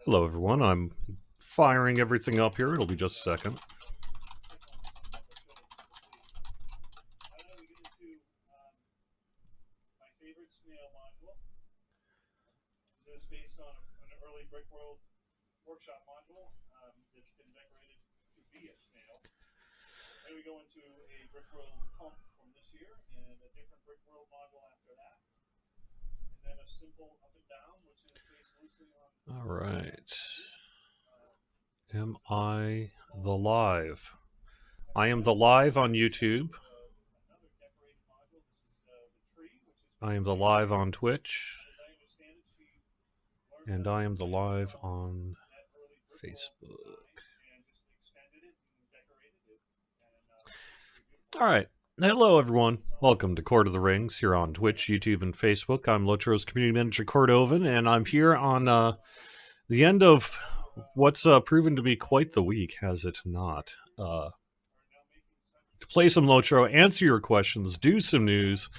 Hello, everyone. I'm firing everything up here. It'll be just a second. All right. Am I the live? I am the live on YouTube. I am the live on Twitch. And I am the live on Facebook. All right. Hello, everyone. Welcome to Court of the Rings here on Twitch, YouTube, and Facebook. I'm Lotro's Community Manager, Cordovan, and I'm here on the end of what's proven to be quite the week, has it not? To play some Lotro, answer your questions, do some news,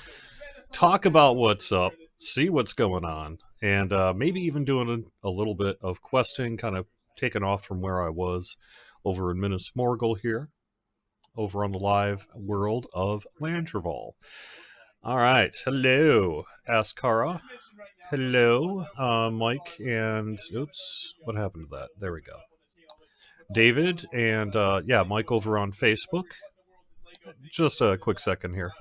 talk about what's up, see what's going on, and maybe even doing a little bit of questing, kind of taking off from where I was over in Minas Morgul here, over on the live world of Landreval. All right. Hello, Askara. Hello, Mike, and oops, what happened to that? There we go. David, and yeah, Mike over on Facebook. Just a quick second here.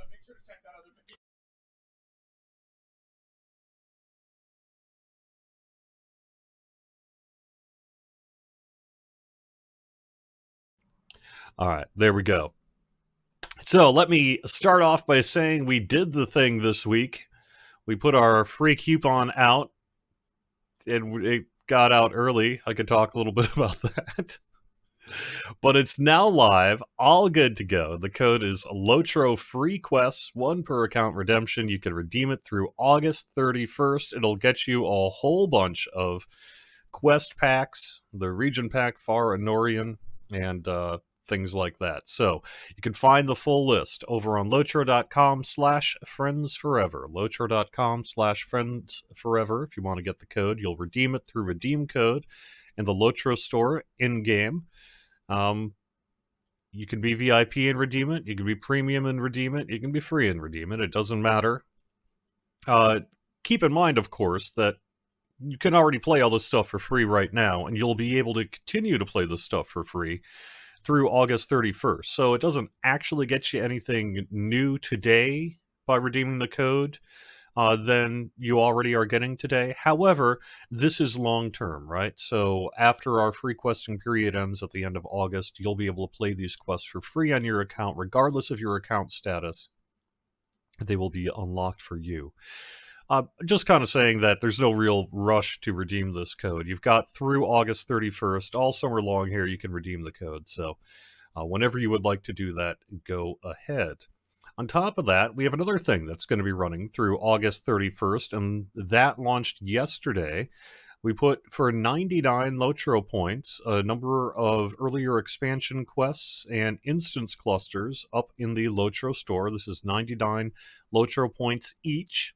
All right, there we go. So let me start off by saying we did the thing this week. We put our free coupon out. It got out early. I could talk a little bit about that. But it's now live, all good to go. The code is Lotro Free Quests, 1 per account redemption. You can redeem it through August 31st. It'll get you a whole bunch of quest packs, the region pack, Far Anorian, and things like that. So you can find the full list over on lotro.com/friendsforever. Lotro.com/friendsforever. If you want to get the code, you'll redeem it through redeem code in the Lotro store in-game. You can be VIP and redeem it. You can be premium and redeem it. You can be free and redeem it. It doesn't matter. Keep in mind, of course, that you can already play all this stuff for free right now, and you'll be able to continue to play this stuff for free through August 31st. So it doesn't actually get you anything new today by redeeming the code than you already are getting today. However, this is long-term, right? So after our free questing period ends at the end of August, you'll be able to play these quests for free on your account, regardless of your account status. They will be unlocked for you. Just kind of saying that there's no real rush to redeem this code. You've got through August 31st, all summer long here, you can redeem the code. So whenever you would like to do that, go ahead. On top of that, we have another thing that's going to be running through August 31st, and that launched yesterday. We put, for 99 Lotro points, a number of earlier expansion quests and instance clusters up in the Lotro store. This is 99 Lotro points each.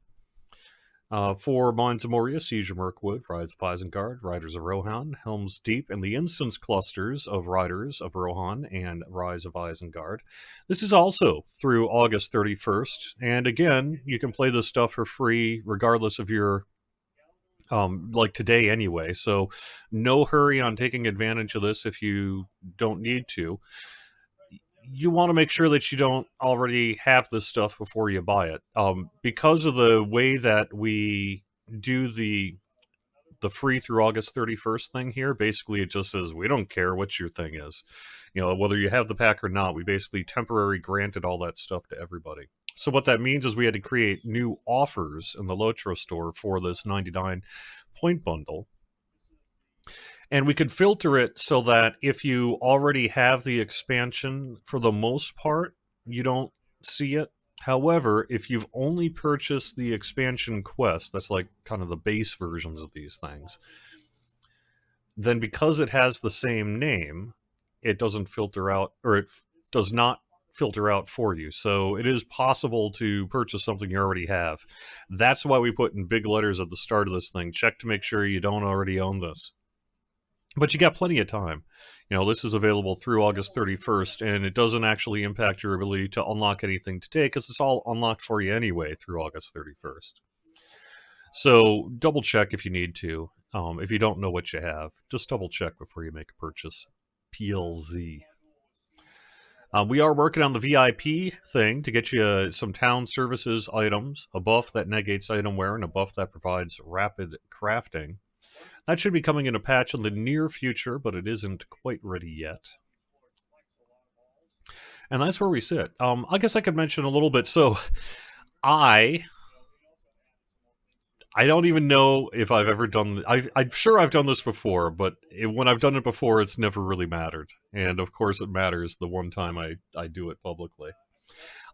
For Mines of Moria, Siege of Mirkwood, Rise of Isengard, Riders of Rohan, Helm's Deep, and the instance clusters of Riders of Rohan and Rise of Isengard. This is also through August 31st, and again, you can play this stuff for free regardless of your, like today anyway, so no hurry on taking advantage of this if you don't need to. You want to make sure that you don't already have this stuff before you buy it. Because of the way that we do the free through August 31st thing here, basically it just says, we don't care what your thing is. You know, whether you have the pack or not, we basically temporarily granted all that stuff to everybody. So what that means is we had to create new offers in the Lotro store for this 99 point bundle. And we could filter it so that if you already have the expansion, for the most part, you don't see it. However, if you've only purchased the expansion quest, that's like kind of the base versions of these things, then because it has the same name, it doesn't filter out, or it does not filter out for you. So it is possible to purchase something you already have. That's why we put in big letters at the start of this thing, check to make sure you don't already own this. But you got plenty of time. You know, this is available through August 31st, and it doesn't actually impact your ability to unlock anything today because it's all unlocked for you anyway through August 31st. So double check if you need to. If you don't know what you have, just double check before you make a purchase. PLZ. We are working on the VIP thing to get you some town services items, a buff that negates item wear, and a buff that provides rapid crafting. That should be coming in a patch in the near future, but it isn't quite ready yet. And that's where we sit. I guess I could mention a little bit. So, I don't even know if I've ever done... I'm sure I've done this before, but when I've done it before, it's never really mattered. And, of course, it matters the one time I do it publicly.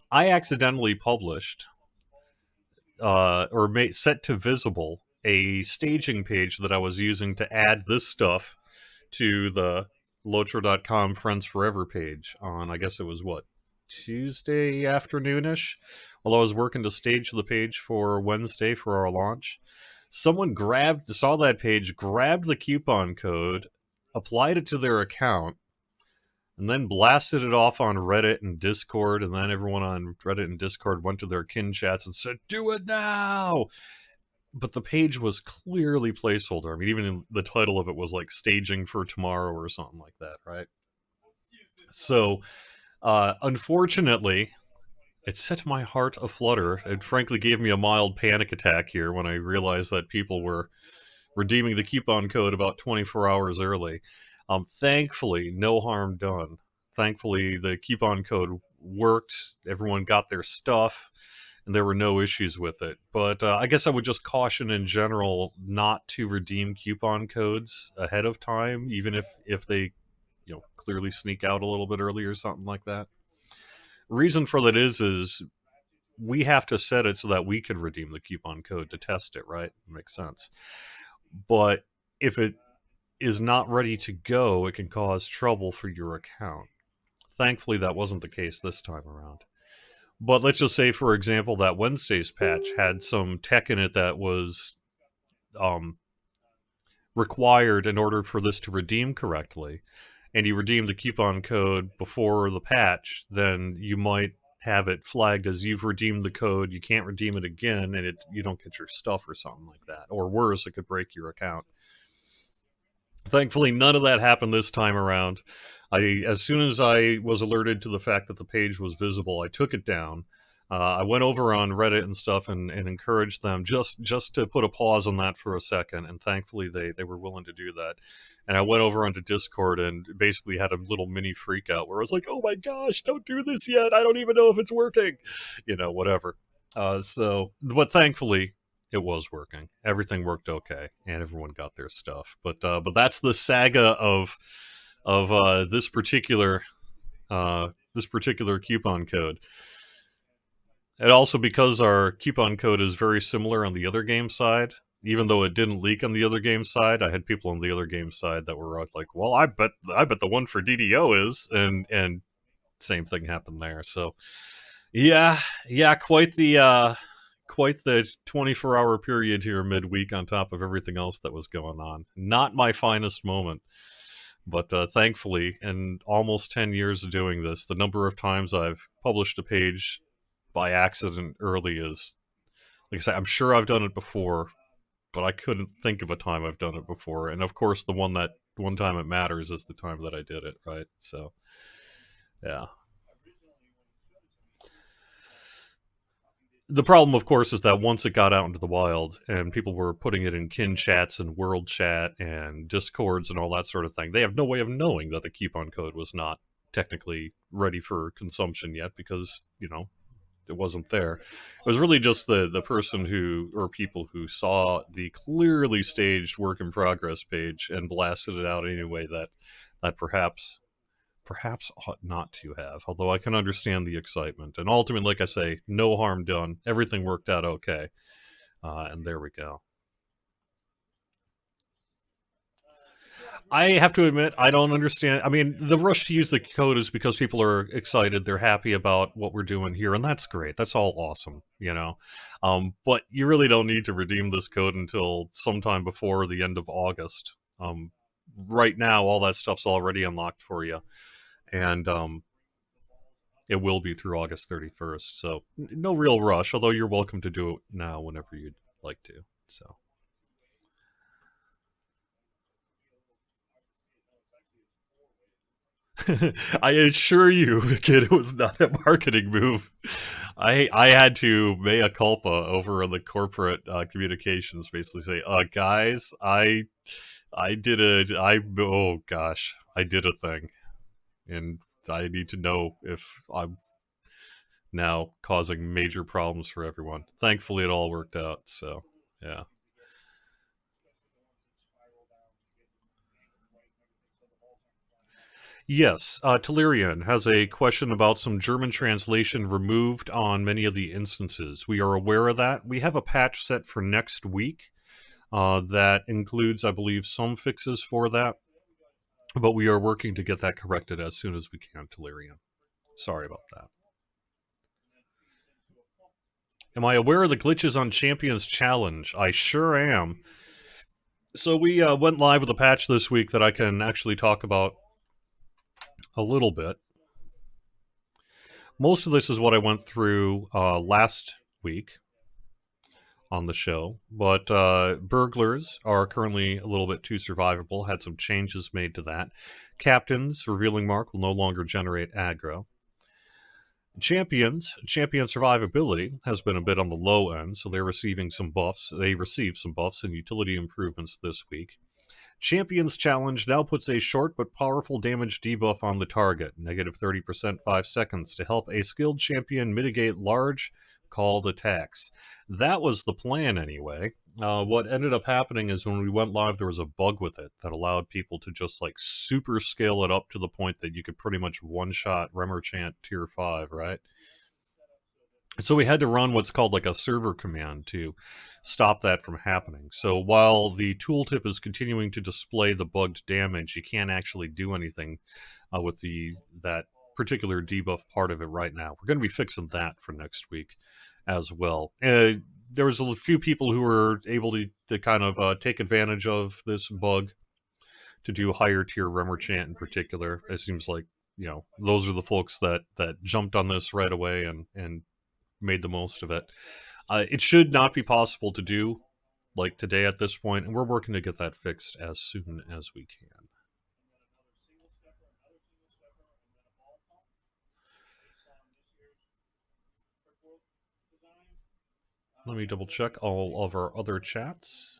I accidentally published, or set to visible, a staging page that I was using to add this stuff to the Lotro.com Friends Forever page on, I guess it was, what, Tuesday afternoonish? While I was working to stage the page for Wednesday for our launch. Someone saw that page, grabbed the coupon code, applied it to their account, and then blasted it off on Reddit and Discord, and then everyone on Reddit and Discord went to their kin chats and said, "Do it now!" But the page was clearly placeholder. I mean, even in the title of it was like staging for tomorrow or something like that, right? So, unfortunately, it set my heart aflutter. It frankly gave me a mild panic attack here when I realized that people were redeeming the coupon code about 24 hours early. Thankfully, no harm done. Thankfully, the coupon code worked. Everyone got their stuff, and there were no issues with it. But I guess I would just caution in general not to redeem coupon codes ahead of time, even if they, clearly sneak out a little bit early or something like that. Reason for that is we have to set it so that we can redeem the coupon code to test it, right? Makes sense. But if it is not ready to go, it can cause trouble for your account. Thankfully, that wasn't the case this time around. But let's just say, for example, that Wednesday's patch had some tech in it that was required in order for this to redeem correctly, and you redeem the coupon code before the patch, then you might have it flagged as you've redeemed the code, you can't redeem it again, and you don't get your stuff or something like that. Or worse, it could break your account. Thankfully, none of that happened this time around. As soon as I was alerted to the fact that the page was visible, I took it down. I went over on Reddit and stuff and encouraged them just to put a pause on that for a second, and thankfully they were willing to do that. And I went over onto Discord and basically had a little mini freak out where I was like, "Oh my gosh, don't do this yet! I don't even know if it's working!" Whatever. But thankfully, it was working. Everything worked okay, and everyone got their stuff. But that's the saga of this particular coupon code. And also because our coupon code is very similar on the other game side, even though it didn't leak on the other game side, I had people on the other game side that were like, "Well, I bet the one for DDO is," and same thing happened there. So yeah, quite the 24-hour period here midweek on top of everything else that was going on. Not my finest moment. But thankfully, in almost 10 years of doing this, the number of times I've published a page by accident early is, like I say, I'm sure I've done it before, but I couldn't think of a time I've done it before. And of course, the one time it matters is the time that I did it, right? So, yeah. The problem, of course, is that once it got out into the wild and people were putting it in kin chats and world chat and discords and all that sort of thing, they have no way of knowing that the coupon code was not technically ready for consumption yet because, it wasn't there. It was really just the person or people who saw the clearly staged work in progress page and blasted it out anyway that perhaps ought not to have, although I can understand the excitement. And ultimately, like I say, no harm done. Everything worked out okay. And there we go. I have to admit, I don't understand. I mean, the rush to use the code is because people are excited. They're happy about what we're doing here, and that's great. That's all awesome, you know. But you really don't need to redeem this code until sometime before the end of August. Right now, all that stuff's already unlocked for you, and it will be through August 31st. So, no real rush, although you're welcome to do it now whenever you'd like to. So. I assure you, kid, it was not a marketing move. I had to mea culpa over on the corporate communications, basically say, guys, I did oh gosh, I did a thing, and I need to know if I'm now causing major problems for everyone. Thankfully, it all worked out. So yeah. Yes, Telerian has a question about some German translation removed on many of the instances. We are aware of that. We have a patch set for next week that includes, I believe, some fixes for that, but we are working to get that corrected as soon as we can, Telerian. Sorry about that. Am I aware of the glitches on Champions Challenge? I sure am. So we went live with a patch this week that I can actually talk about a little bit. Most of this is what I went through last week on the show, but burglars are currently a little bit too survivable. Had some changes made to that. Captains, revealing mark, will no longer generate aggro. Champion survivability has been a bit on the low end, so they're receiving some buffs. They received some buffs and utility improvements this week. Champion's Challenge now puts a short but powerful damage debuff on the target, negative 30% 5 seconds, to help a skilled champion mitigate large called attacks. That was the plan anyway. What ended up happening is when we went live, there was a bug with it that allowed people to just like super scale it up to the point that you could pretty much one-shot Remorchant tier 5, right? So we had to run what's called like a server command to stop that from happening. So while the tooltip is continuing to display the bugged damage, you can't actually do anything with that particular debuff part of it right now. We're going to be fixing that for next week as well. There was a few people who were able to kind of take advantage of this bug to do higher tier Remorchant in particular. It seems like, you know, those are the folks that jumped on this right away and made the most of it. It should not be possible to do like today at this point, and we're working to get that fixed as soon as we can. Let me double check all of our other chats.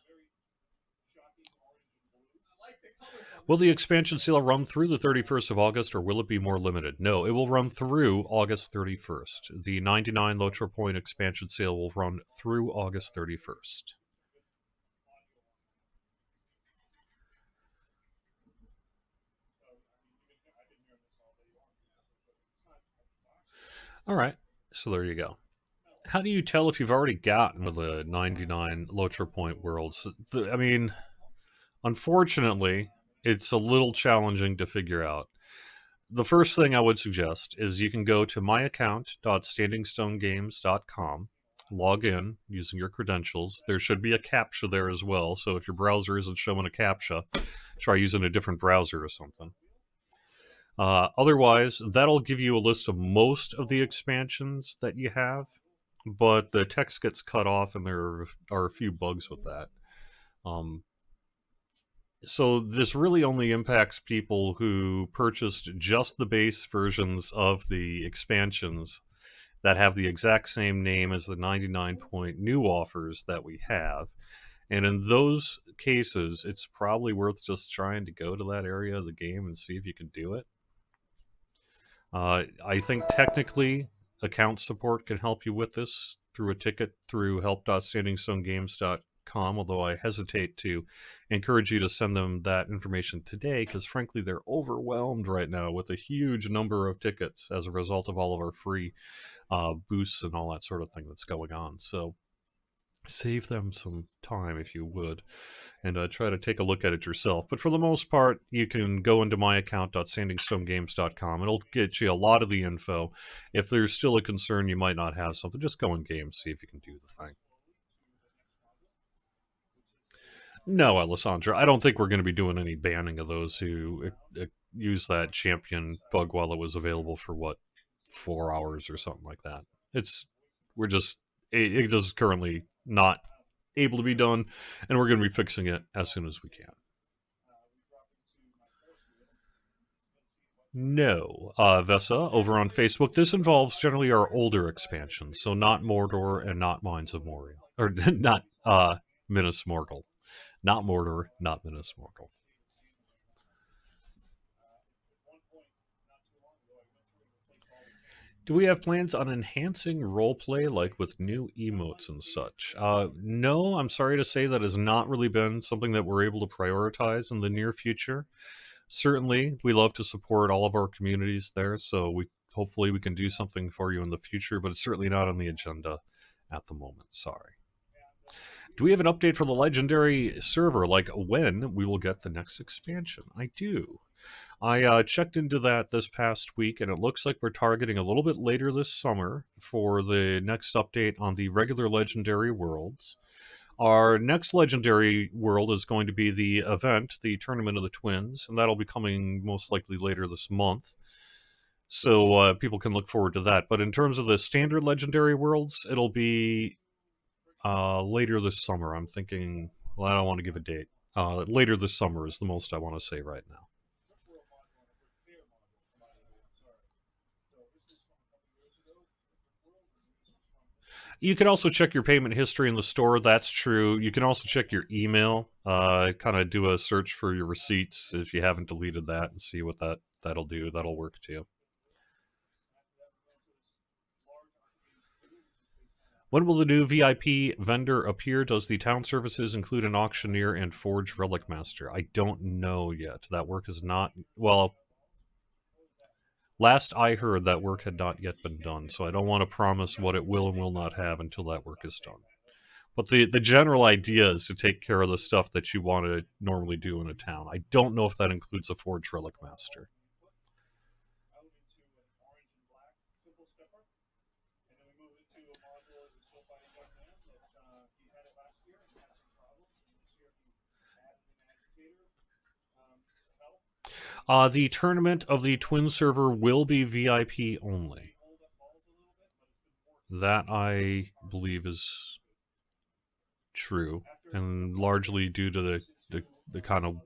Will the expansion sale run through the 31st of August, or will it be more limited? No, it will run through August 31st. The 99 Lotro Point expansion sale will run through August 31st. All right, so there you go. How do you tell if you've already gotten the 99 Lotro Point worlds? I mean, unfortunately, it's a little challenging to figure out. The first thing I would suggest is you can go to myaccount.standingstonegames.com, log in using your credentials. There should be a CAPTCHA there as well, so if your browser isn't showing a CAPTCHA, try using a different browser or something. Otherwise, that'll give you a list of most of the expansions that you have, but the text gets cut off and there are a few bugs with that. So this really only impacts people who purchased just the base versions of the expansions that have the exact same name as the 99 point new offers that we have. And in those cases, it's probably worth just trying to go to that area of the game and see if you can do it. I think technically account support can help you with this through a ticket through help.standingstonegames.com, although I hesitate to encourage you to send them that information today because frankly they're overwhelmed right now with a huge number of tickets as a result of all of our free boosts and all that sort of thing that's going on. So Save them some time if you would, and try to take a look at it yourself. But for the most part, you can go into myaccount.sandingstonegames.com. It'll get you a lot of the info. If there's still a concern you might not have something, just go in game, see if you can do the thing. No, Alessandra, I don't think we're going to be doing any banning of those who use that champion bug while it was available for, 4 hours or something like that. We're just, it is currently not able to be done, and we're going to be fixing it as soon as we can. No, Vesa, over on Facebook, this involves generally our older expansions, so not Mordor and not Mines of Moria. Or, not, Minas Morgul. Not Mordor, not Minas Morgul. Do we have plans on enhancing roleplay, like with new emotes and such? No, I'm sorry to say that has not really been something that we're able to prioritize in the near future. Certainly, we love to support all of our communities there, so hopefully we can do something for you in the future, but it's certainly not on the agenda at the moment. Sorry. Do we have an update for the legendary server, like when we will get the next expansion? I do. I checked into that this past week, and it looks like we're targeting a little bit later this summer for the next update on the regular Legendary Worlds. Our next Legendary World is going to be the event, the Tournament of the Twins, and that'll be coming most likely later this month. So people can look forward to that. But in terms of the standard Legendary Worlds, it'll be later this summer. I'm thinking, well, I don't want to give a date. Later this summer is the most I want to say right now. You can also check your payment history in the store. That's true. You can also check your email. Kind of do a search for your receipts if you haven't deleted that and see what that'll do. That'll work too. When will the new VIP vendor appear? Does the town services include an auctioneer and forge relic master? I don't know yet. That work is not, well, last I heard that work had not yet been done, so I don't want to promise what it will and will not have until that work is done. But the general idea is to take care of the stuff that you want to normally do in a town. I don't know if that includes a forge relic master. The tournament of the Twin server will be VIP only. That, I believe, is true, and largely due to the kind of...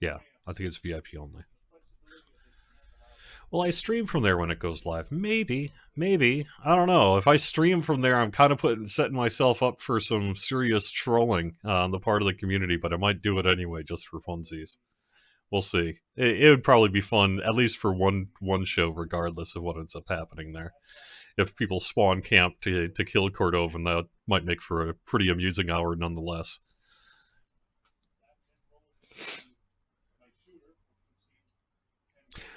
Yeah, I think it's VIP only. Will I stream from there when it goes live? Maybe. I don't know. If I stream from there, I'm kind of setting myself up for some serious trolling on the part of the community, but I might do it anyway just for funsies. We'll see. It would probably be fun, at least for one show, regardless of what ends up happening there. If people spawn camp to kill Cordovan, that might make for a pretty amusing hour nonetheless.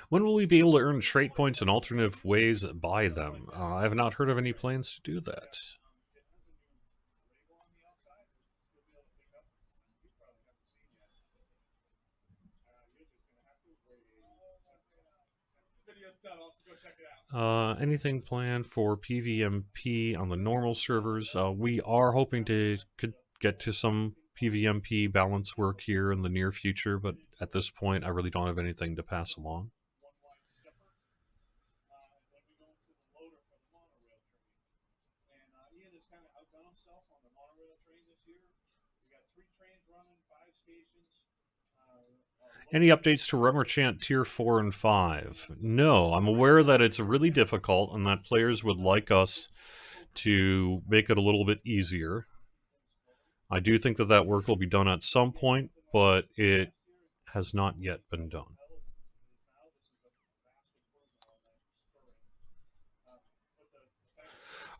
When will we be able to earn trait points in alternative ways by them? I have not heard of any plans to do that. Anything planned for PvMP on the normal servers? We are hoping to get to some PvMP balance work here in the near future, but at this point, I really don't have anything to pass along. Any updates to Rummerchant Tier 4 and 5? No, I'm aware that it's really difficult and that players would like us to make it a little bit easier. I do think that work will be done at some point, but it has not yet been done.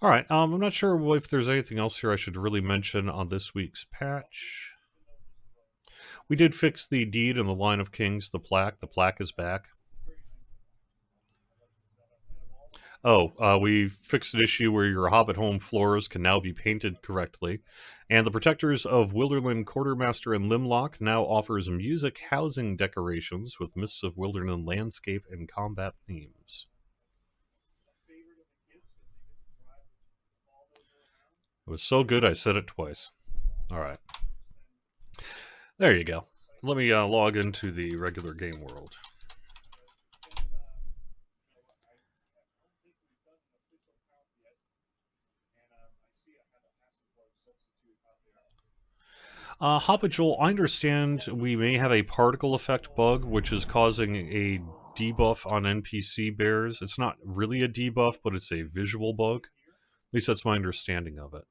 Alright, I'm not sure if there's anything else here I should really mention on this week's patch. We did fix the deed in the Line of Kings, the plaque. The plaque is back. Oh, we fixed an issue where your Hobbit home floors can now be painted correctly. And the Protectors of Wilderland Quartermaster and Limlock now offers music housing decorations with Mists of Wilderland landscape and combat themes. It was so good I said it twice. Alright. There you go. Let me log into the regular game world. Hobbit Joel, I understand we may have a particle effect bug, which is causing a debuff on NPC bears. It's not really a debuff, but it's a visual bug. At least that's my understanding of it.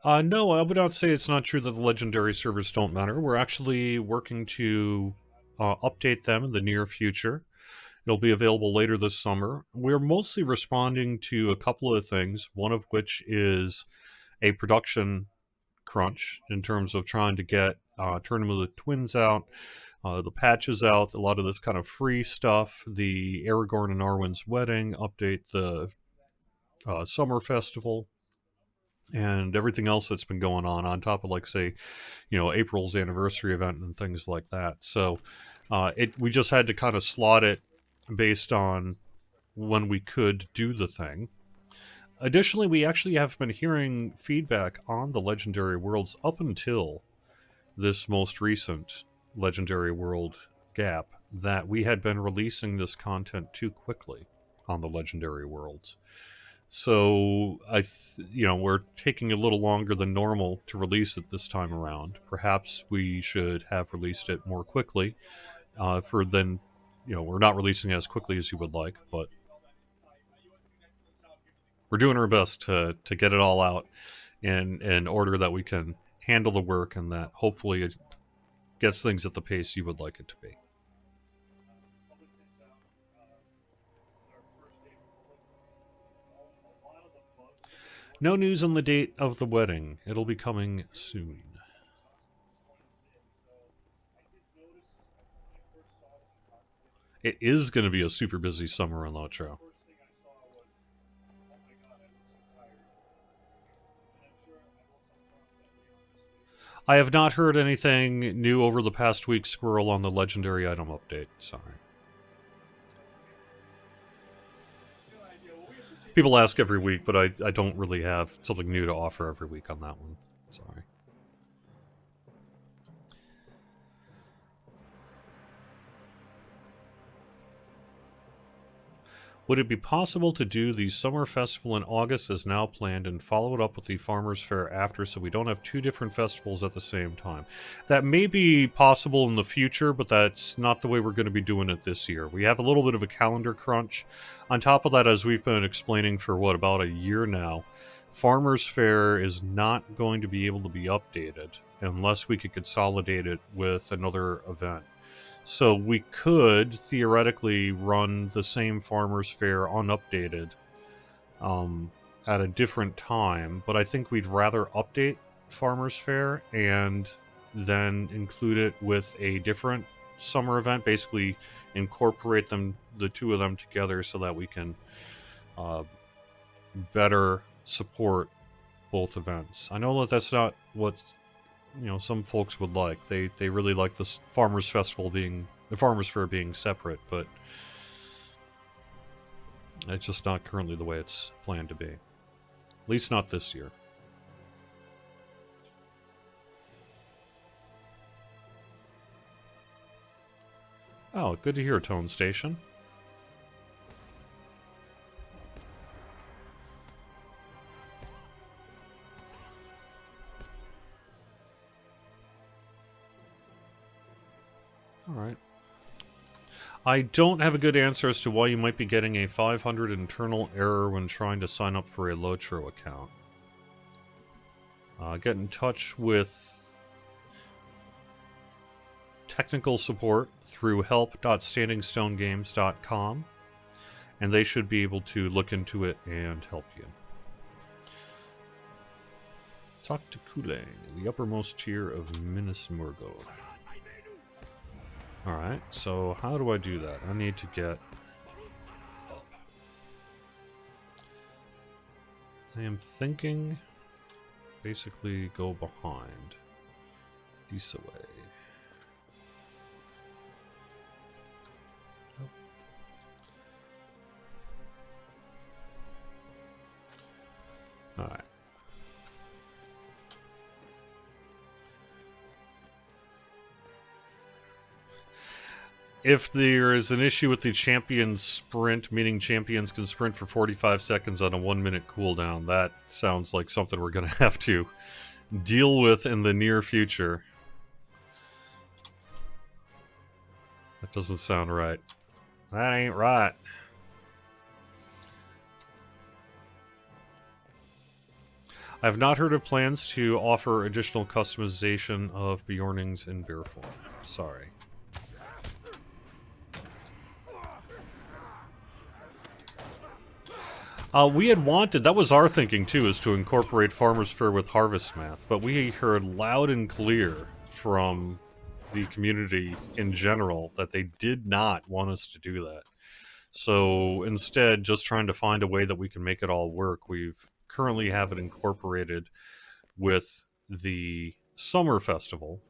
No, I would not say it's not true that the legendary servers don't matter. We're actually working to update them in the near future. It'll be available later this summer. We're mostly responding to a couple of things, one of which is a production crunch in terms of trying to get Tournament of the Twins out, the patches out, a lot of this kind of free stuff, the Aragorn and Arwen's wedding, update the summer festival, and everything else that's been going on top of, like, say, April's anniversary event and things like that. So we just had to kind of slot it based on when we could do the thing. Additionally, we actually have been hearing feedback on the Legendary Worlds up until this most recent Legendary World gap that we had been releasing this content too quickly on the Legendary Worlds. So we're taking a little longer than normal to release it this time around. Perhaps we should have released it more quickly. We're not releasing it as quickly as you would like, but we're doing our best to get it all out in order that we can handle the work and that hopefully it gets things at the pace you would like it to be. No news on the date of the wedding. It'll be coming soon. It is going to be a super busy summer in Lotro. I have not heard anything new over the past week, Squirrel, on the legendary item update. Sorry. People ask every week, but I don't really have something new to offer every week on that one. Sorry. Would it be possible to do the summer festival in August as now planned and follow it up with the Farmers Fair after so we don't have two different festivals at the same time? That may be possible in the future, but that's not the way we're going to be doing it this year. We have a little bit of a calendar crunch. On top of that, as we've been explaining for, about a year now, Farmers Fair is not going to be able to be updated unless we could consolidate it with another event. So we could theoretically run the same Farmers Fair unupdated at a different time, but I think we'd rather update Farmers Fair and then include it with a different summer event, basically incorporate the two of them together so that we can better support both events. I know that that's not what some folks would like. They really like the Farmers Fair being separate, but it's just not currently the way it's planned to be. At least not this year. Oh, good to hear, Tone Station. Alright. I don't have a good answer as to why you might be getting a 500 internal error when trying to sign up for a Lotro account. Get in touch with technical support through help.standingstonegames.com, and they should be able to look into it and help you. Talk to Kulang, the uppermost tier of Minas Morgul. Alright, so how do I do that? I need to get up. I am thinking basically go behind. This way. Oh. Alright. If there is an issue with the champion sprint, meaning champions can sprint for 45 seconds on a 1-minute cooldown, that sounds like something we're going to have to deal with in the near future. That doesn't sound right. That ain't right. I have not heard of plans to offer additional customization of Bjornings in bear form. Sorry. We had wanted, that was our thinking too, is to incorporate Farmer's Fare with Harvest Math, but we heard loud and clear from the community in general that they did not want us to do that. So instead, just trying to find a way that we can make it all work, we've currently have it incorporated with the Summer Festival,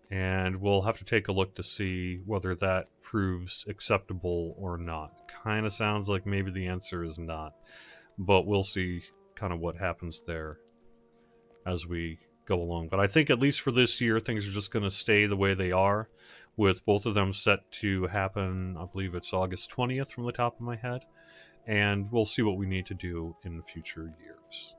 and we'll have to take a look to see whether that proves acceptable or not. Kind of sounds like maybe the answer is not, but we'll see kind of what happens there as we go along. But I think at least for this year, things are just going to stay the way they are, with both of them set to happen, I believe it's August 20th from the top of my head, and we'll see what we need to do in future years.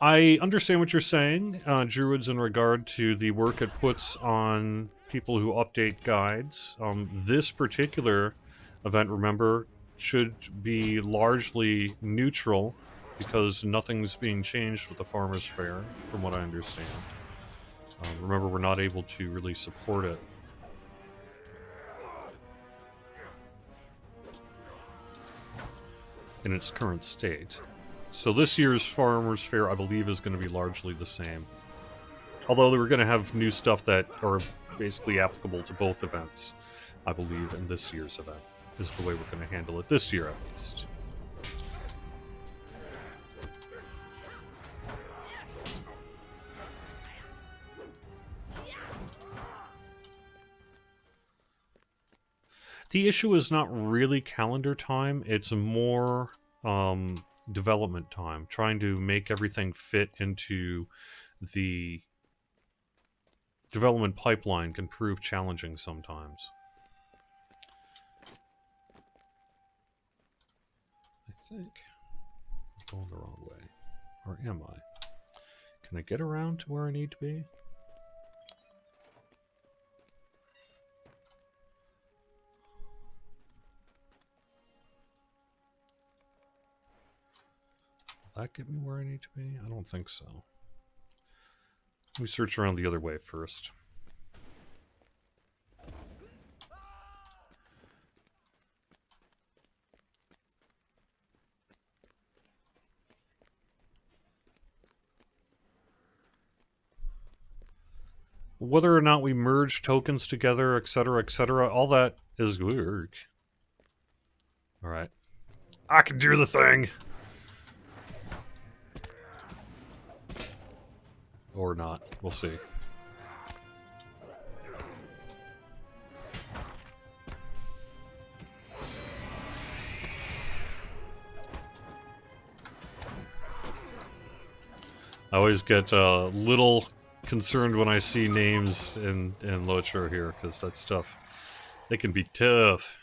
I understand what you're saying, Druids, in regard to the work it puts on people who update guides. This particular event, remember, should be largely neutral because nothing's being changed with the Farmer's Fare, from what I understand. Remember, we're not able to really support it. In its current state. So this year's Farmer's Fare, I believe, is going to be largely the same. Although we're going to have new stuff that are basically applicable to both events, I believe, in this year's event, is the way we're going to handle it this year, at least. The issue is not really calendar time, it's more development time. Trying to make everything fit into the development pipeline can prove challenging sometimes. I think I'm going the wrong way. Or am I? Can I get around to where I need to be? Will that get me where I need to be? I don't think so. Let me search around the other way first. Whether or not we merge tokens together, etc., all that is work. Alright. I can do the thing! Or not. We'll see. I always get a little concerned when I see names in Lotro here, because that stuff, they can be tough.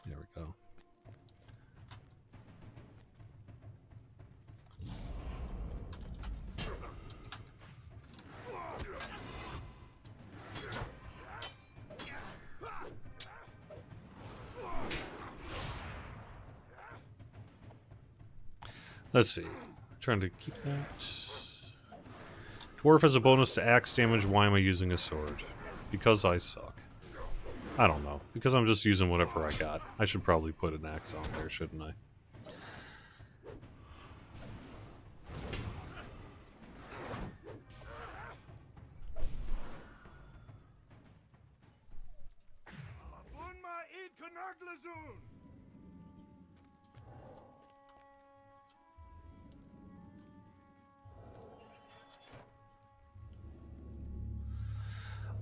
There we go. Let's see. Trying to keep that. Dwarf has a bonus to axe damage. Why am I using a sword? Because I suck. I don't know. Because I'm just using whatever I got. I should probably put an axe on there, shouldn't I?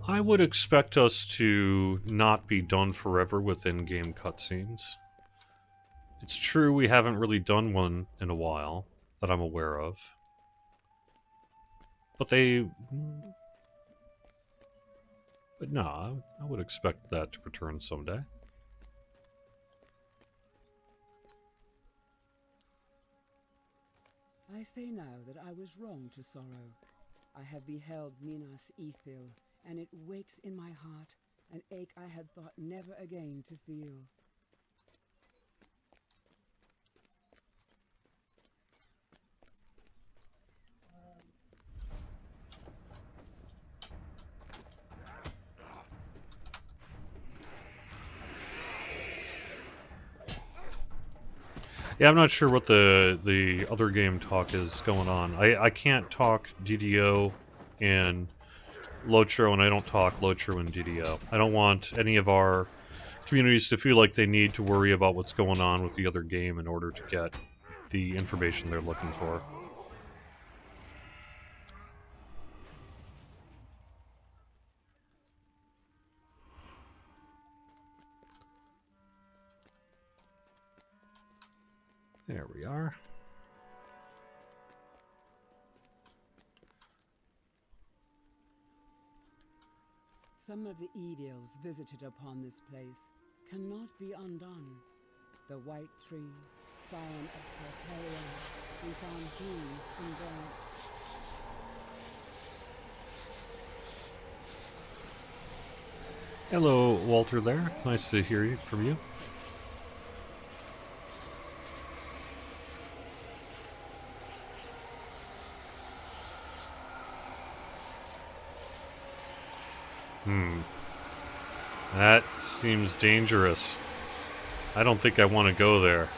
I would expect us to not be done forever with in-game cutscenes. It's true we haven't really done one in a while, that I'm aware of. But no, I would expect that to return someday. I say now that I was wrong to sorrow. I have beheld Minas Ithil, and it wakes in my heart an ache I had thought never again to feel. Yeah, I'm not sure what the other game talk is going on. I can't talk DDO and Lotro, and I don't talk Lotro and DDO. I don't want any of our communities to feel like they need to worry about what's going on with the other game in order to get the information they're looking for. There we are. Some of the evils visited upon this place cannot be undone. The White Tree, scion of Tarkarion, we found June in Grant. Hello, Walter there. Nice to hear from you. That seems dangerous. I don't think I want to go there.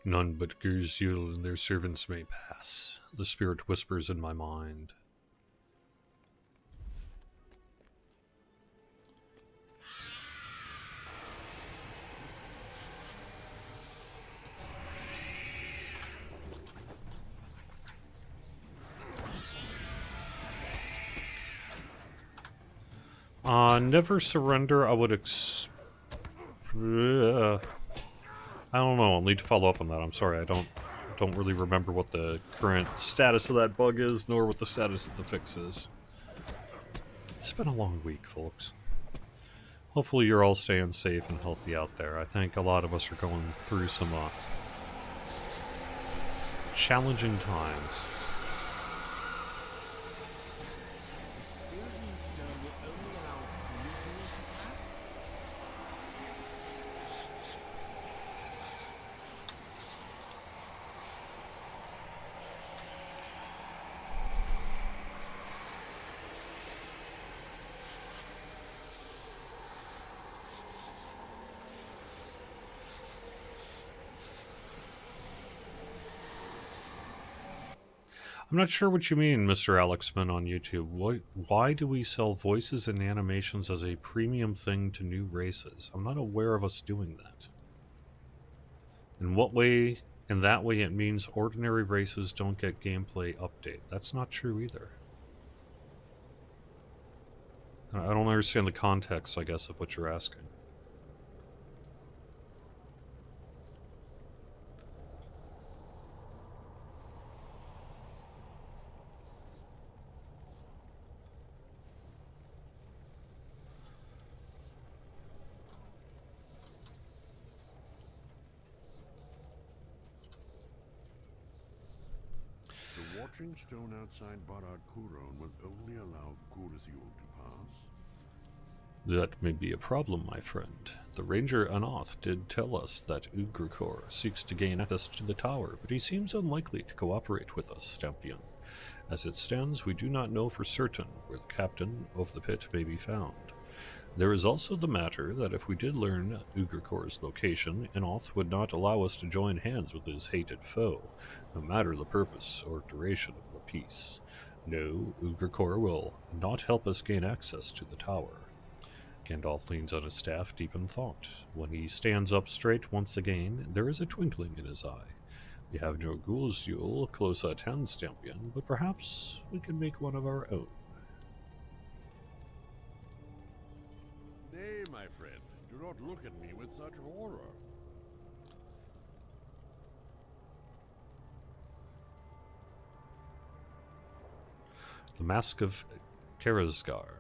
None but Gurzyul and their servants may pass. The spirit whispers in my mind. Never surrender, I would I don't know, I'll need to follow up on that. I'm sorry, I don't really remember what the current status of that bug is, nor what the status of the fix is. It's been a long week, folks. Hopefully you're all staying safe and healthy out there. I think a lot of us are going through some challenging times. I'm not sure what you mean, Mr. Alexman on YouTube. Why do we sell voices and animations as a premium thing to new races? I'm not aware of us doing that. In what way? In that way it means ordinary races don't get gameplay update. That's not true either. I don't understand the context, I guess, of what you're asking. crouching stone outside Barad Kuron will only allow Gurzul to pass? That may be a problem, my friend. The Ranger Anoth did tell us that Ugrikor seeks to gain access to the tower, but he seems unlikely to cooperate with us, Stampion. As it stands, we do not know for certain where the captain of the pit may be found. There is also the matter that if we did learn Ugrikor's location, Anoth would not allow us to join hands with his hated foe, no matter the purpose or duration of the peace. No, Ugrikor will not help us gain access to the tower. Gandalf leans on his staff deep in thought. When he stands up straight once again, there is a twinkling in his eye. We have no Gul'Zul close at hand, Stampion, but perhaps we can make one of our own. Nay, my friend, do not look at me with such horror. The Mask of Karazgar.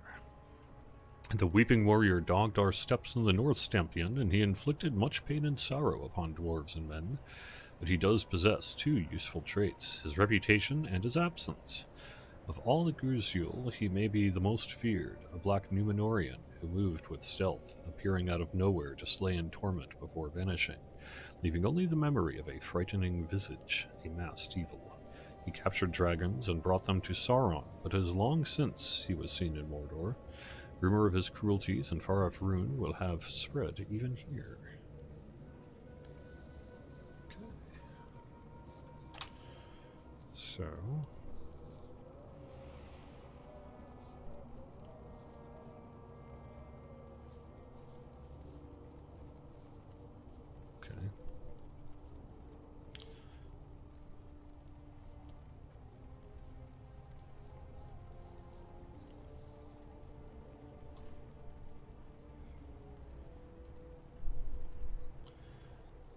The weeping warrior dogged our steps in the north, Stampion, and he inflicted much pain and sorrow upon dwarves and men. But he does possess two useful traits, his reputation and his absence. Of all the Gurzul, he may be the most feared, a black Numenorian who moved with stealth, appearing out of nowhere to slay and torment before vanishing, leaving only the memory of a frightening visage, a masked evil. He captured dragons and brought them to Sauron, but it is long since he was seen in Mordor. Rumor of his cruelties in far-off Rhûn will have spread even here. Okay. So... okay.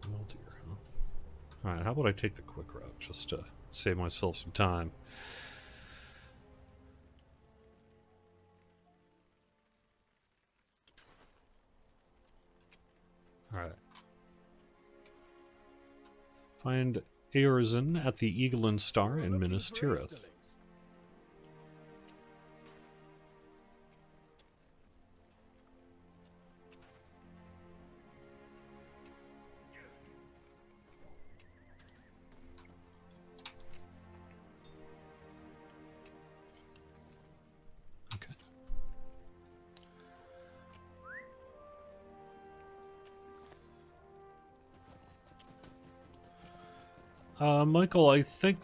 Oh dear, huh? Alright, how about I take the quick route, just to save myself some time. Alright. Find Eorzin at the Eagle and Star in Minas Tirith. Okay. Michael, I think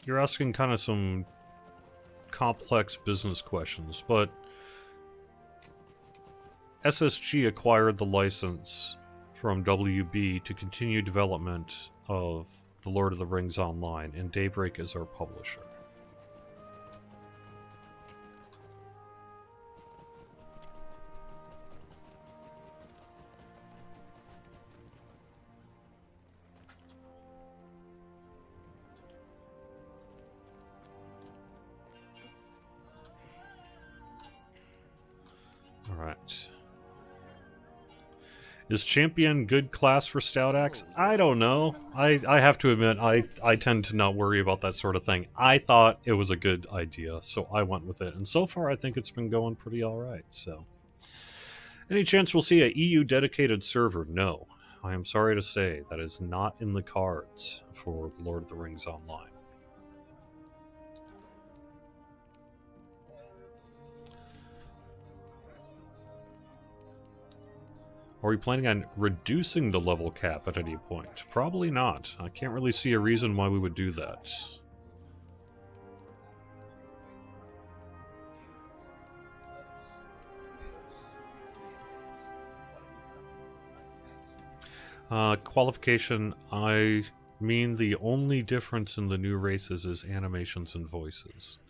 you're asking kind of some complex business questions, but SSG acquired the license from WB to continue development of The Lord of the Rings Online, and Daybreak is our publisher. Alright. Is Champion good class for Stout Axe? I don't know. I have to admit, I tend to not worry about that sort of thing. I thought it was a good idea, so I went with it. And so far, I think it's been going pretty alright, so... Any chance we'll see a EU-dedicated server? No. I am sorry to say, that is not in the cards for Lord of the Rings Online. Are we planning on reducing the level cap at any point? Probably not. I can't really see a reason why we would do that. Qualification, I mean the only difference in the new races is animations and voices.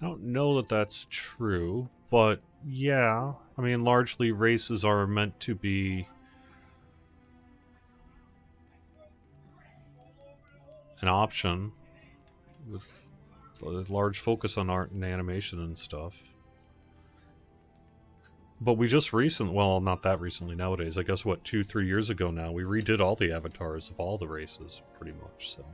I don't know that that's true, but yeah. I mean, largely races are meant to be an option with a large focus on art and animation and stuff. But we just recently, well, not that recently nowadays, I guess, what, 2-3 years ago now, we redid all the avatars of all the races, pretty much, so.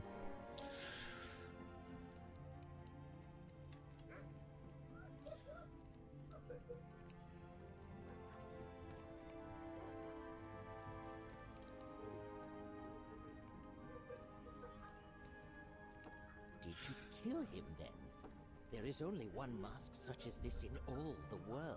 kill him then. There is only one mask such as this in all the world.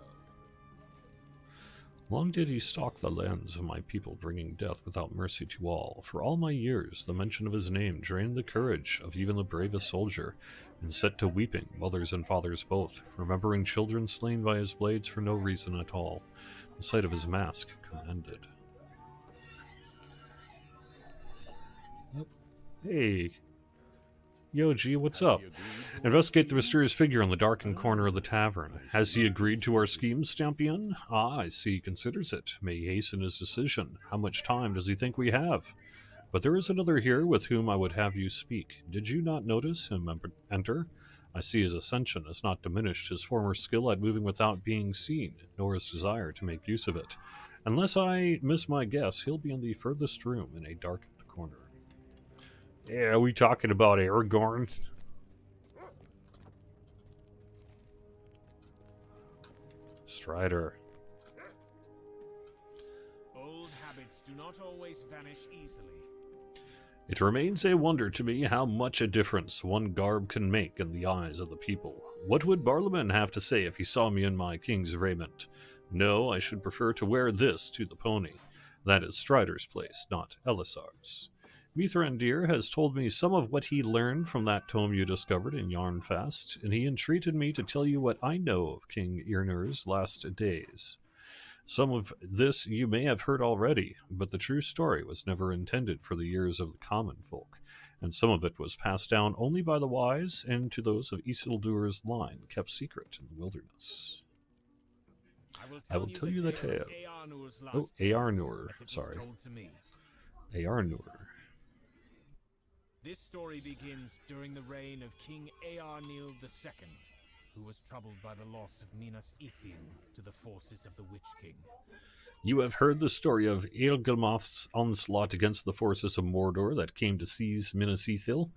Long did he stalk the lands of my people, bringing death without mercy to all. For all my years, the mention of his name drained the courage of even the bravest soldier, and set to weeping, mothers and fathers both, remembering children slain by his blades for no reason at all. The sight of his mask commended. Hey. Yo, G, what's up? Investigate the mysterious figure in the darkened corner of the tavern. Has he agreed to our scheme, Stampion? Ah, I see he considers it. May he hasten his decision. How much time does he think we have? But there is another here with whom I would have you speak. Did you not notice him enter? I see his ascension has not diminished his former skill at moving without being seen, nor his desire to make use of it. Unless I miss my guess, he'll be in the furthest room in a darkened corner. Yeah, are we talking about Aragorn? Strider. Old habits do not always vanish easily. It remains a wonder to me how much a difference one garb can make in the eyes of the people. What would Barlaman have to say if he saw me in my king's raiment? No, I should prefer to wear this to the pony. That is Strider's place, not Elisar's. Mithrandir has told me some of what he learned from that tome you discovered in Yarnfast, and he entreated me to tell you what I know of King Irnur's last days. Some of this you may have heard already, but the true story was never intended for the ears of the common folk, and some of it was passed down only by the wise and to those of Isildur's line, kept secret in the wilderness. I will tell you the tale. Oh, Eärnur, sorry. Eärnur. This story begins during the reign of King Eärnil II, who was troubled by the loss of Minas Ithil to the forces of the Witch King. You have heard the story of Eorgelmoth's onslaught against the forces of Mordor that came to seize Minas Ithil.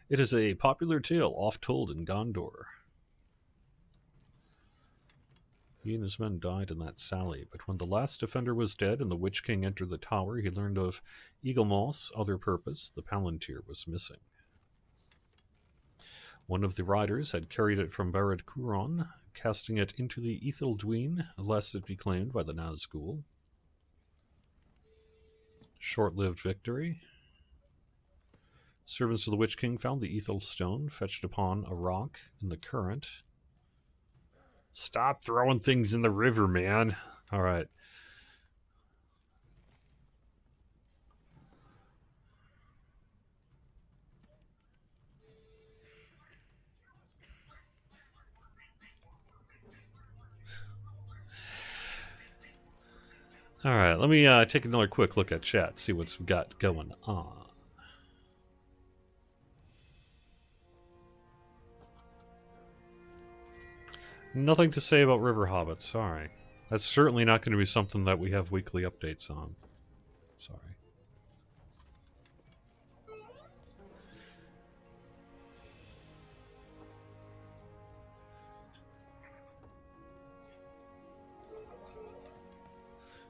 It is a popular tale oft told in Gondor. He and his men died in that sally, but when the last defender was dead and the Witch King entered the tower, he learned of Eaglemoth's other purpose. The Palantir was missing. One of the riders had carried it from Barad Curon, casting it into the Ithildwyn, lest it be claimed by the Nazgul. Short-lived victory. Servants of the Witch King found the Ithil stone, fetched upon a rock in the current. Stop throwing things in the river, man. All right. All right, let me take another quick look at chat, see what's got going on. Nothing to say about River Hobbits, sorry. That's certainly not going to be something that we have weekly updates on. Sorry.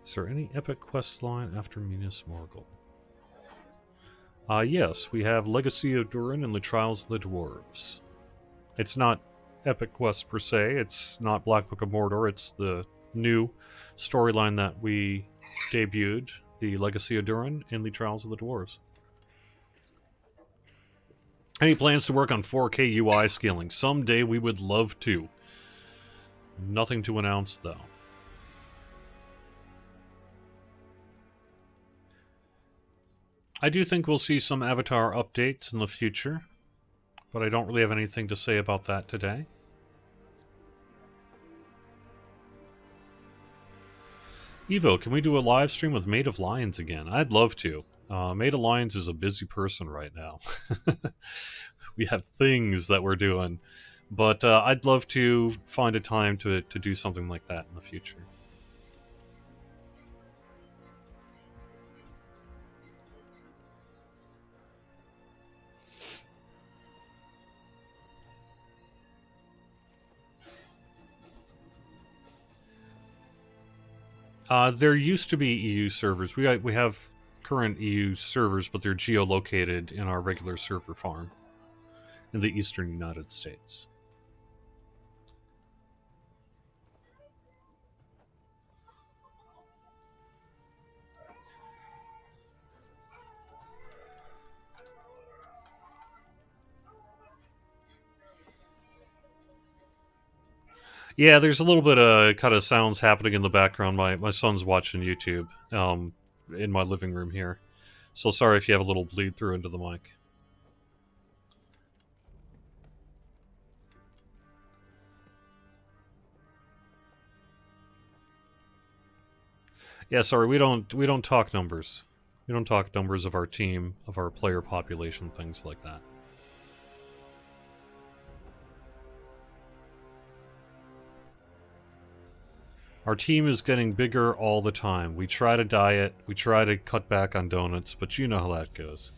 Is there any epic quest line after Minas Morgul? Yes, we have Legacy of Durin and the Trials of the Dwarves. It's not epic quest per se, it's not Black Book of Mordor, it's the new storyline that we debuted, the Legacy of Durin and the Trials of the Dwarves. Any plans to work on 4K UI scaling? Someday we would love to. Nothing to announce though. I do think we'll see some Avatar updates in the future, but I don't really have anything to say about that today. Evo, can we do a live stream with Maid of Lions again? I'd love to. Maid of Lions is a busy person right now. We have things that we're doing, but I'd love to find a time to do something like that in the future. There used to be EU servers. We have current EU servers, but they're geolocated in our regular server farm. in the eastern United States. Yeah, there's a little bit of kind of sounds happening in the background. My son's watching YouTube in my living room here. So sorry if you have a little bleed through into the mic. Yeah, sorry, we don't talk numbers. We don't talk numbers of our team, of our player population, things like that. Our team is getting bigger all the time. We try to diet, we try to cut back on donuts, but you know how that goes.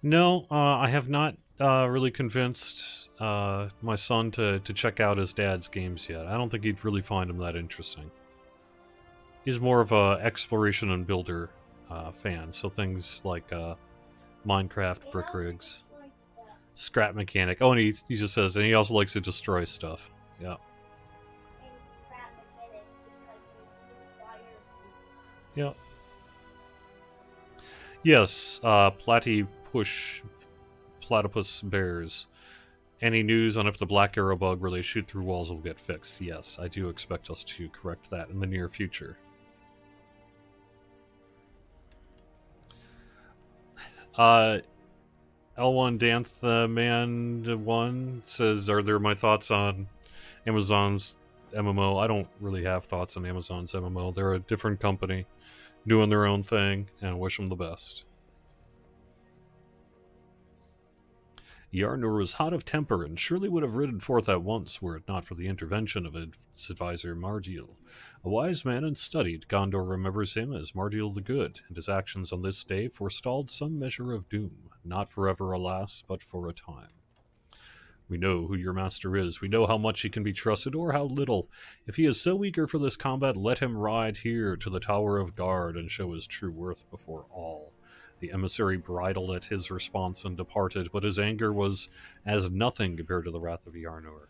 No, I have not really convinced my son to check out his dad's games yet. I don't think he'd really find them that interesting. He's more of a exploration and builder fan, so things like Minecraft, brick rigs, scrap mechanic. Oh, and he just says, and he also likes to destroy stuff. Yeah. Yeah. Yes, platypus bears. Any news on if the black arrow bug where they shoot through walls will get fixed? Yes, I do expect us to correct that in the near future. L1 Danth Man 1 says, are there my thoughts on Amazon's MMO? I don't really have thoughts on Amazon's MMO. They're a different company doing their own thing, and I wish them the best. Yarnur was hot of temper and surely would have ridden forth at once were it not for the intervention of his advisor Mardiel. A wise man and studied, Gondor remembers him as Mardiel the Good, and his actions on this day forestalled some measure of doom, not forever, alas, but for a time. We know who your master is. We know how much he can be trusted, or how little. If he is so eager for this combat, let him ride here to the Tower of Guard and show his true worth before all. The emissary bridled at his response and departed, but his anger was as nothing compared to the wrath of Yarnur.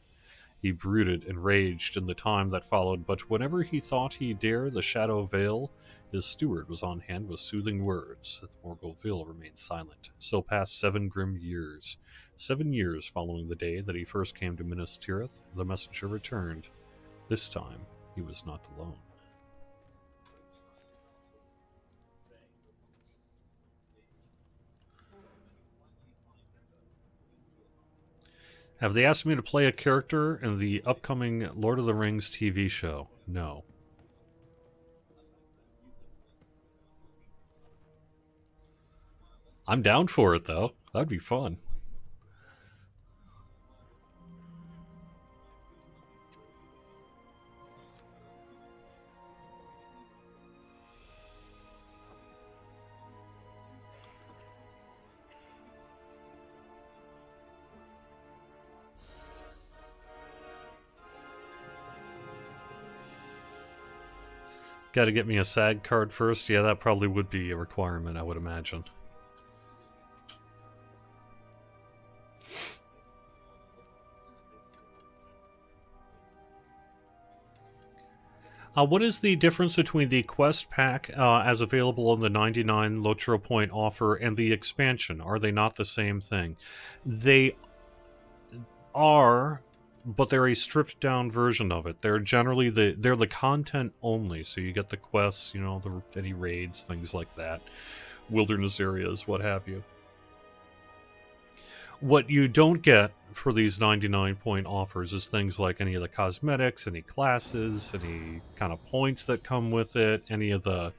He brooded and raged in the time that followed, but whenever he thought he dare the shadow veil, his steward was on hand with soothing words, that Morgulville remained silent. So passed 7 grim years. 7 years following the day that he first came to Minas Tirith, the messenger returned. This time, he was not alone. Have they asked me to play a character in the upcoming Lord of the Rings TV show? No. I'm down for it, though. That'd be fun. Got to get me a SAG card first? Yeah, that probably would be a requirement, I would imagine. What is the difference between the quest pack as available in the 99 Lotro point offer and the expansion? Are they not the same thing? They are, but they're a stripped down version of it. They're generally they're the content only, so you get the quests, you know, any raids, things like that, wilderness areas, what have you. What you don't get for these 99 point offers is things like any of the cosmetics, any classes, any kind of points that come with it, any of the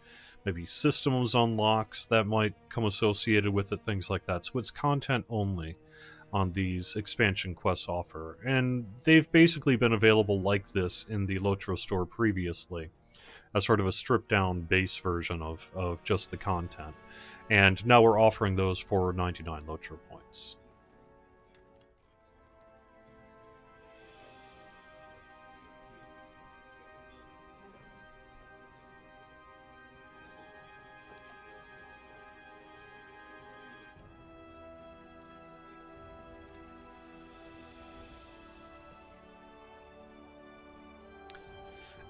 maybe systems unlocks that might come associated with it, things like that. So it's content only on these expansion quests offer, and they've basically been available like this in the Lotro store previously, as sort of a stripped down base version of just the content, and now we're offering those for 99 Lotro points.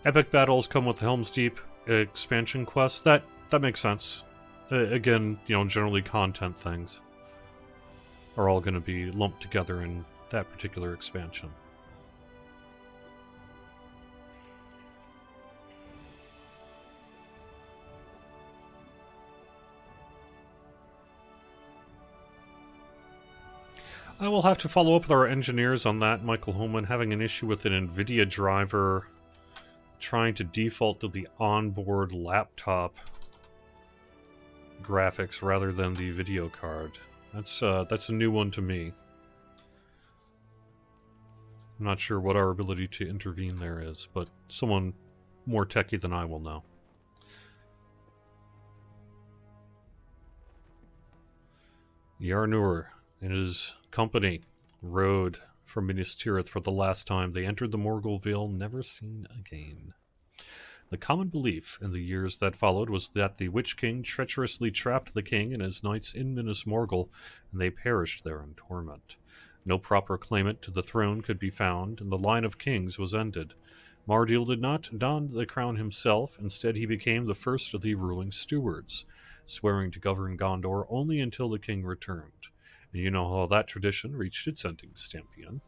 Epic battles come with the Helm's Deep expansion quest. That makes sense. Again, you know, generally content things are all going to be lumped together in that particular expansion. I will have to follow up with our engineers on that. Michael Holman having an issue with an NVIDIA driver trying to default to the onboard laptop graphics rather than the video card. That's a new one to me. I'm not sure what our ability to intervene there is, but someone more techie than I will know. Yarnur and his company rode from Minas Tirith for the last time. They entered the Morgulville, never seen again. The common belief in the years that followed was that the Witch King treacherously trapped the king and his knights in Minas Morgul, and they perished there in torment. No proper claimant to the throne could be found, and the line of kings was ended. Mardil did not don the crown himself. Instead, he became the first of the ruling stewards, swearing to govern Gondor only until the king returned. And you know how that tradition reached its ending, Stampion.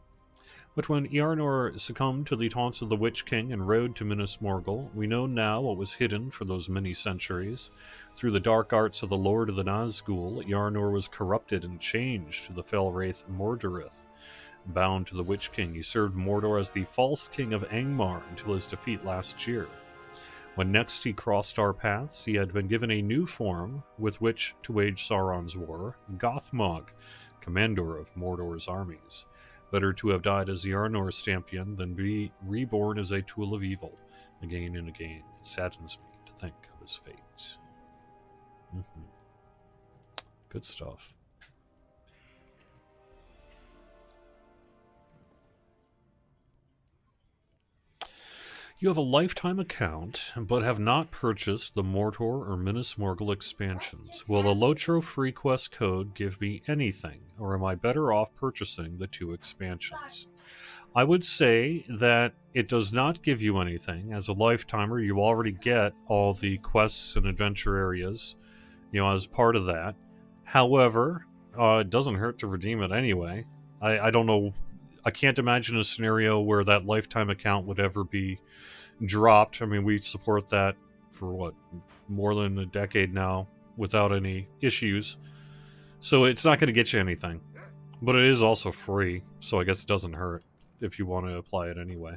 But when Iarnor succumbed to the taunts of the Witch King and rode to Minas Morgul, we know now what was hidden for those many centuries. Through the dark arts of the Lord of the Nazgul, Iarnor was corrupted and changed to the fell wraith Mordorith. Bound to the Witch King, he served Mordor as the false king of Angmar until his defeat last year. When next he crossed our paths, he had been given a new form with which to wage Sauron's war, Gothmog, commander of Mordor's armies. Better to have died as Iarnor Stampion than be reborn as a tool of evil. Again and again, it saddens me to think of his fate. Good stuff. You have a lifetime account, but have not purchased the Mordor or Minas Morgul expansions. Will the Lotro free quest code give me anything, or am I better off purchasing the two expansions? I would say that it does not give you anything. As a lifetimer, you already get all the quests and adventure areas, you know, as part of that. However, it doesn't hurt to redeem it anyway. I don't know. I can't imagine a scenario where that lifetime account would ever be dropped. I mean, we support that for what, more than a decade now without any issues. So it's not going to get you anything. But it is also free, so I guess it doesn't hurt if you want to apply it anyway.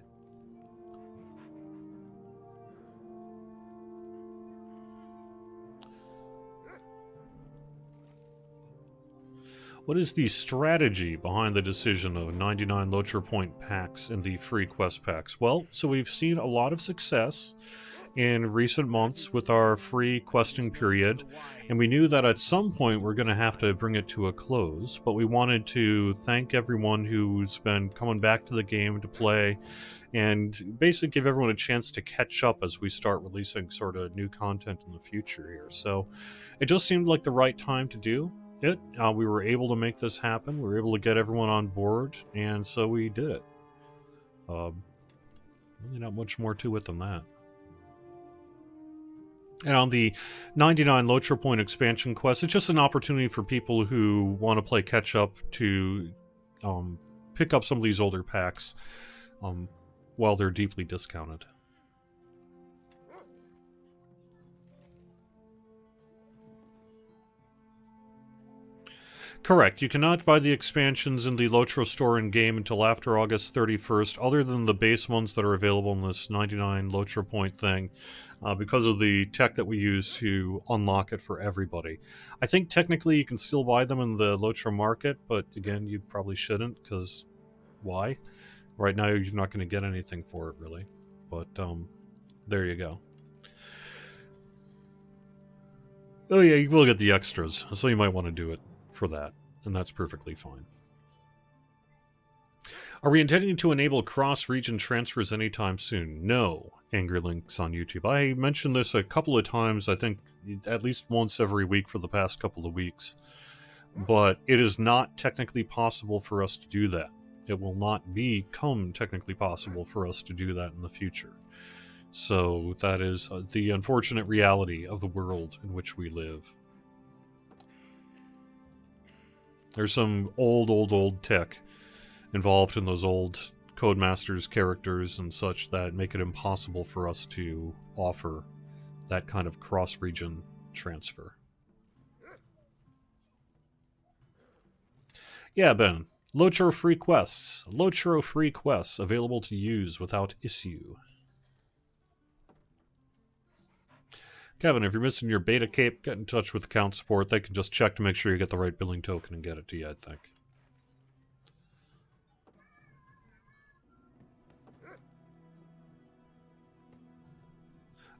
What is the strategy behind the decision of 99 Lotro Point packs and the free quest packs? Well, so we've seen a lot of success in recent months with our free questing period, and we knew that at some point we're going to have to bring it to a close, but we wanted to thank everyone who's been coming back to the game to play and basically give everyone a chance to catch up as we start releasing sort of new content in the future here. So it just seemed like the right time to do it. We were able to make this happen. We were able to get everyone on board, and so we did it. Really not much more to it than that. And on the 99 Lotro Point expansion quest, it's just an opportunity for people who want to play catch-up to pick up some of these older packs while they're deeply discounted. Correct. You cannot buy the expansions in the Lotro store in-game until after August 31st, other than the base ones that are available in this 99 Lotro Point thing, because of the tech that we use to unlock it for everybody. I think technically you can still buy them in the Lotro market, but again, you probably shouldn't, because why? Right now, you're not going to get anything for it, really. But, there you go. Oh yeah, you will get the extras, so you might want to do it for that, and that's perfectly fine. Are we intending to enable cross-region transfers anytime soon? No, Angry Links on YouTube. I mentioned this a couple of times, I think at least once every week for the past couple of weeks, but it is not technically possible for us to do that. It will not become technically possible for us to do that in the future. So that is the unfortunate reality of the world in which we live. There's some old tech involved in those old Codemasters characters and such that make it impossible for us to offer that kind of cross-region transfer. Yeah, Ben. Lotro free quests. Lotro free quests available to use without issue. Kevin, if you're missing your beta cape, get in touch with account support. They can just check to make sure you get the right billing token and get it to you, I think.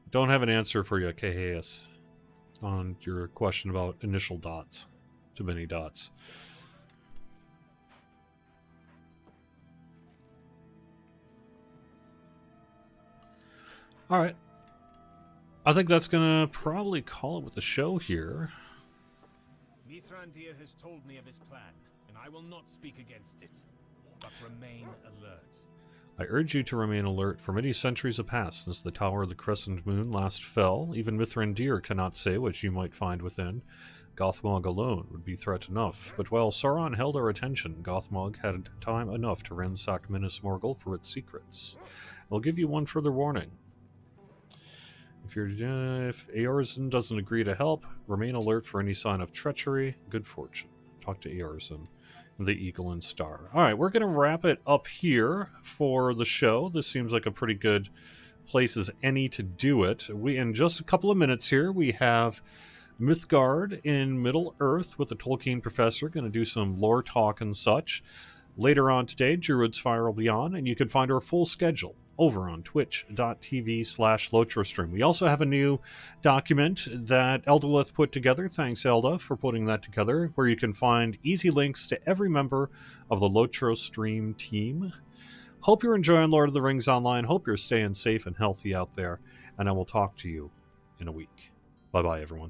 Don't have an answer for you, KHS, on your question about initial dots. Too many dots. All right. I think that's going to probably call it with the show here. Mithrandir has told me of his plan, and I will not speak against it, but remain alert. I urge you to remain alert, for many centuries have passed since the Tower of the Crescent Moon last fell. Even Mithrandir cannot say what you might find within. Gothmog alone would be threat enough, but while Sauron held our attention, Gothmog had time enough to ransack Minas Morgul for its secrets. I'll give you one further warning. If Eorzen doesn't agree to help, remain alert for any sign of treachery. Good fortune. Talk to Eorzen, the Eagle and Star. All right, we're going to wrap it up here for the show. This seems like a pretty good place as any to do it. In just a couple of minutes here, we have Mythgard in Middle-earth with the Tolkien professor, going to do some lore talk and such. Later on today, Druid's Fire will be on, and you can find our full schedule over on twitch.tv/LotroStream. We also have a new document that Eldolith put together. Thanks, Elda, for putting that together, where you can find easy links to every member of the LotroStream team. Hope you're enjoying Lord of the Rings Online. Hope you're staying safe and healthy out there, and I will talk to you in a week. Bye-bye, everyone.